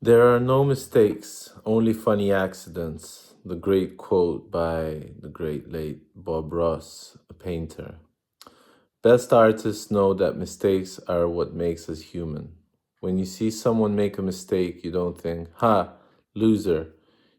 There are no mistakes, only funny accidents. The great quote by the great late Bob Ross, a painter. Best artists know that mistakes are what makes us human. When you see someone make a mistake, you don't think, ha, loser.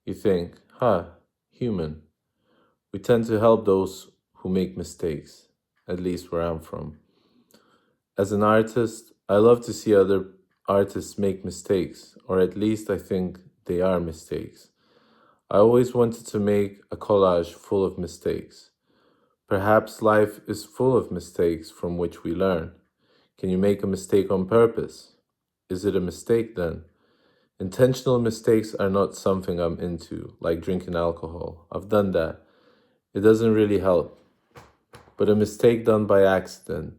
You think, ha, human. We tend to help those who make mistakes, at least where I'm from. As an artist, I love to see other artists make mistakes, or at least I think they are mistakes. I always wanted to make a collage full of mistakes. Perhaps life is full of mistakes from which we learn. Can you make a mistake on purpose? Is it a mistake then? Intentional mistakes are not something I'm into, like drinking alcohol. I've done that. It doesn't really help. But a mistake done by accident,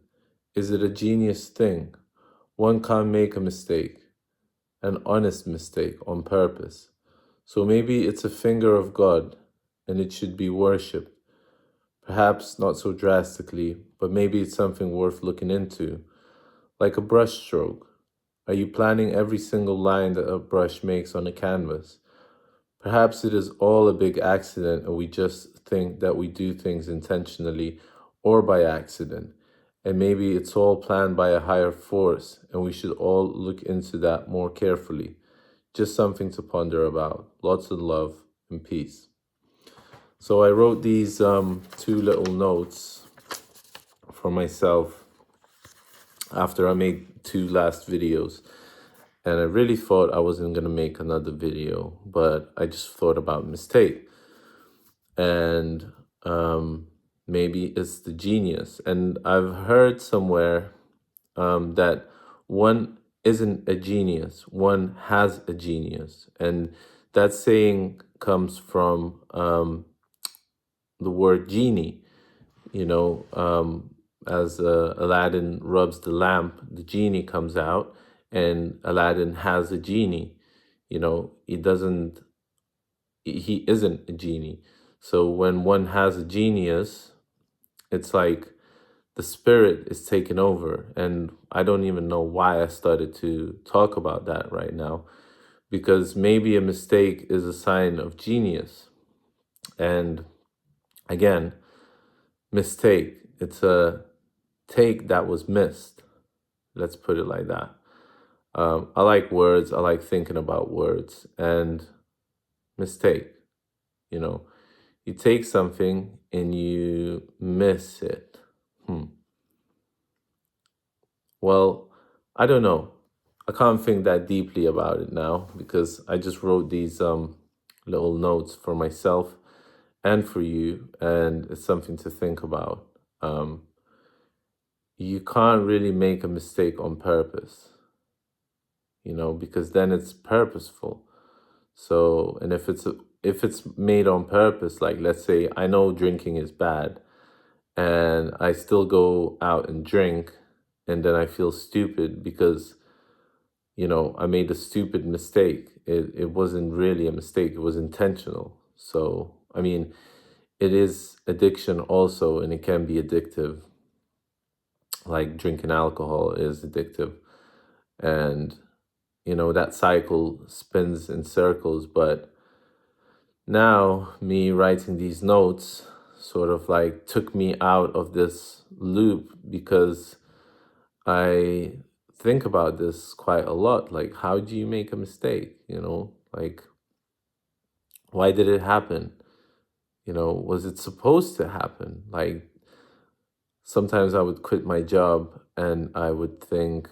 is it a genius thing? One can't make a mistake, an honest mistake on purpose. So maybe it's a finger of God and it should be worshipped. Perhaps not so drastically, but maybe it's something worth looking into, like a brush stroke. Are you planning every single line that a brush makes on a canvas? Perhaps it is all a big accident and we just think that we do things intentionally or by accident. And maybe it's all planned by a higher force and we should all look into that more carefully. Just something to ponder about. Lots of love and peace. So I wrote these two little notes for myself after I made two last videos. And I really thought I wasn't going to make another video, but I just thought about mistake. And maybe it's the genius. And I've heard somewhere that one isn't a genius, one has a genius. And that saying comes from the word genie. As Aladdin rubs the lamp, the genie comes out, and Aladdin has a genie. He doesn't, he isn't a genie. So when one has a genius, it's like the spirit is taken over. And I don't even know why I started to talk about that right now, because maybe a mistake is a sign of genius. And again, mistake, it's a take that was missed. Let's put it like that. I like words. I like thinking about words. And mistake, you know, you take something and you miss it. Well, I don't know. I can't think that deeply about it now because I just wrote these little notes for myself and for you, and it's something to think about. You can't really make a mistake on purpose, because then it's purposeful. So, and if it's made on purpose, like let's say I know drinking is bad and I still go out and drink and then I feel stupid because I made a stupid mistake. It wasn't really a mistake, it was intentional. So, I mean, it is addiction also, and it can be addictive. Like drinking alcohol is addictive. And, that cycle spins in circles. But now, me writing these notes sort of like took me out of this loop because I think about this quite a lot. Like, how do you make a mistake? Like, why did it happen? Was it supposed to happen? Like, sometimes I would quit my job and I would think,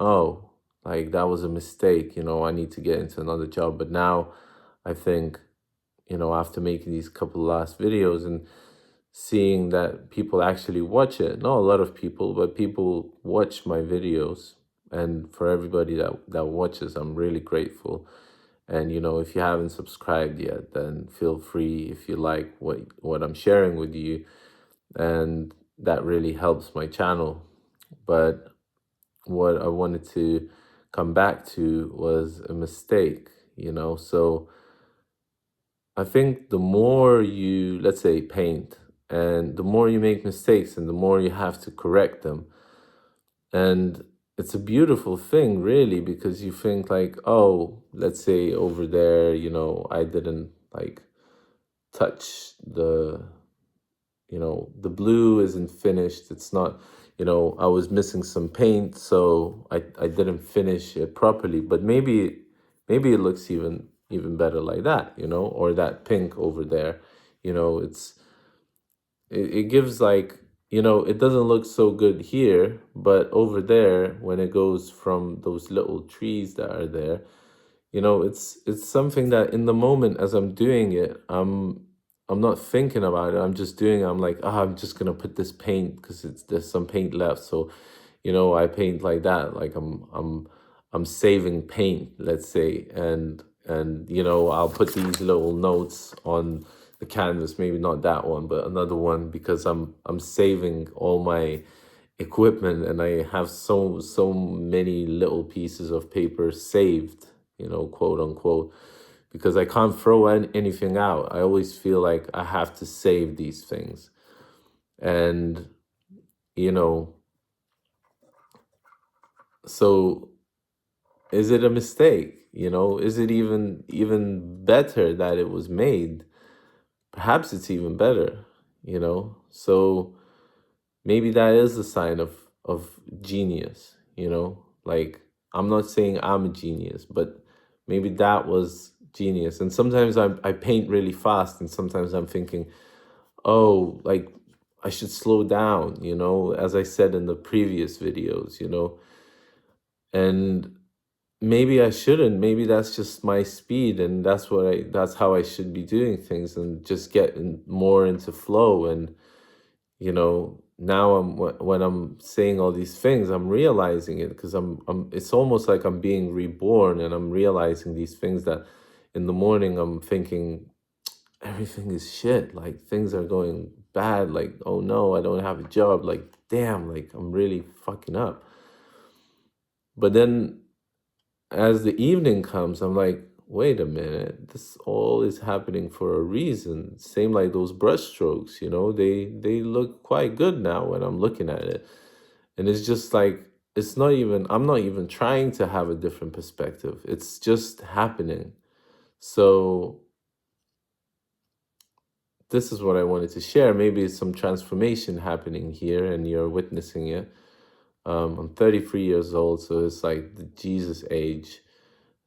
oh, like that was a mistake. I need to get into another job. But now I think, after making these couple last videos and seeing that people actually watch it, not a lot of people, but people watch my videos. And for everybody that watches, I'm really grateful. And if you haven't subscribed yet, then feel free if you like what I'm sharing with you. And that really helps my channel. But what I wanted to come back to was a mistake, So I think the more you, let's say, paint, and the more you make mistakes and the more you have to correct them. And it's a beautiful thing, really, because you think like, oh, let's say over there, I didn't like touch the blue isn't finished. It's not, I was missing some paint, so I didn't finish it properly. But maybe it looks even better like that, or that pink over there. It gives like, it doesn't look so good here, but over there, when it goes from those little trees that are there, it's something that in the moment as I'm doing it, I'm not thinking about it. I'm just doing it. I'm like, I'm just gonna put this paint because there's some paint left. So, I paint like that. Like I'm saving paint, let's say, and I'll put these little notes on the canvas. Maybe not that one, but another one, because I'm saving all my equipment, and I have so many little pieces of paper saved, quote unquote, because I can't throw anything out. I always feel like I have to save these things. And you know so is it a mistake? Is it even better that it was made? Perhaps it's even better. So maybe that is a sign of genius. Like, I'm not saying I'm a genius, but maybe that was genius. And sometimes I paint really fast, and sometimes I'm thinking, oh, like, I should slow down, as I said in the previous videos, and maybe I shouldn't. Maybe that's just my speed, and that's how I should be doing things, and just getting more into flow. And now when I'm saying all these things, I'm realizing it, because it's almost like I'm being reborn, and I'm realizing these things that in the morning I'm thinking everything is shit, like things are going bad, like, oh no, I don't have a job, like, damn, like I'm really fucking up. But then as the evening comes, I'm like, wait a minute, this all is happening for a reason. Same like those brush strokes, they look quite good now when I'm looking at it. And it's just like, I'm not even trying to have a different perspective. It's just happening. So this is what I wanted to share. Maybe it's some transformation happening here and you're witnessing it. I'm 33 years old, so it's like the Jesus age.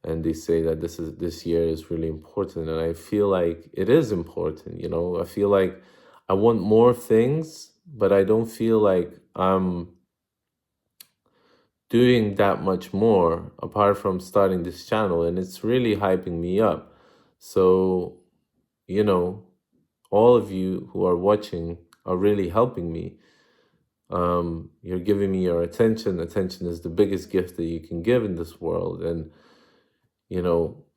And they say that this year is really important, and I feel like it is important. I feel like I want more things, but I don't feel like I'm doing that much more apart from starting this channel, and it's really hyping me up. So, you know all of you who are watching are really helping me. You're giving me your attention. Attention is the biggest gift that you can give in this world, and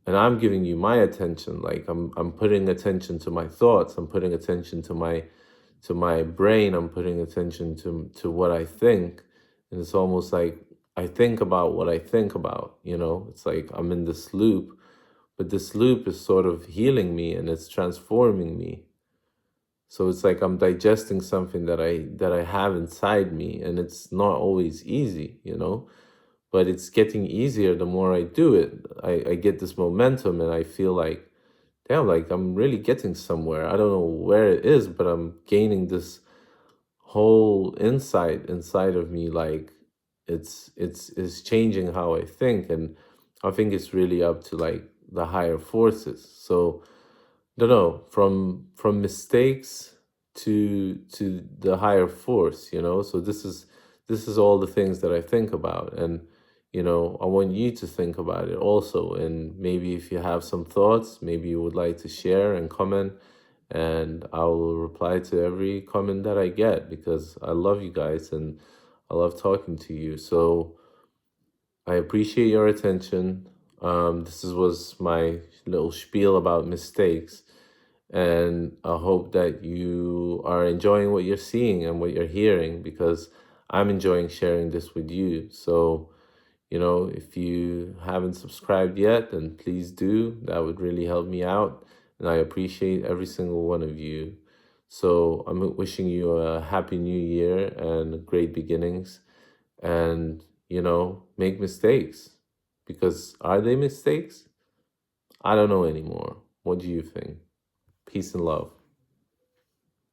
I'm giving you my attention. Like, I'm putting attention to my thoughts. I'm putting attention to my brain. I'm putting attention to what I think. And it's almost like I think about what I think about. It's like I'm in this loop, but this loop is sort of healing me, and it's transforming me. So it's like I'm digesting something that I have inside me, and it's not always easy. But it's getting easier the more I do it. I get this momentum, and I feel like, damn, like I'm really getting somewhere. I don't know where it is, but I'm gaining this whole insight inside of me. Like, it's changing how I think, and I think it's really up to like the higher forces. So, don't know, from mistakes to the higher force. So this is all the things that I think about, and I want you to think about it also. And maybe if you have some thoughts, maybe you would like to share and comment, and I will reply to every comment that I get, because I love you guys, and I love talking to you. So I appreciate your attention. Was my little spiel about mistakes, and I hope that you are enjoying what you're seeing and what you're hearing, because I'm enjoying sharing this with you. So, if you haven't subscribed yet, then please do. That would really help me out, and I appreciate every single one of you. So I'm wishing you a happy new year and great beginnings. And, make mistakes. Because are they mistakes? I don't know anymore. What do you think? Peace and love.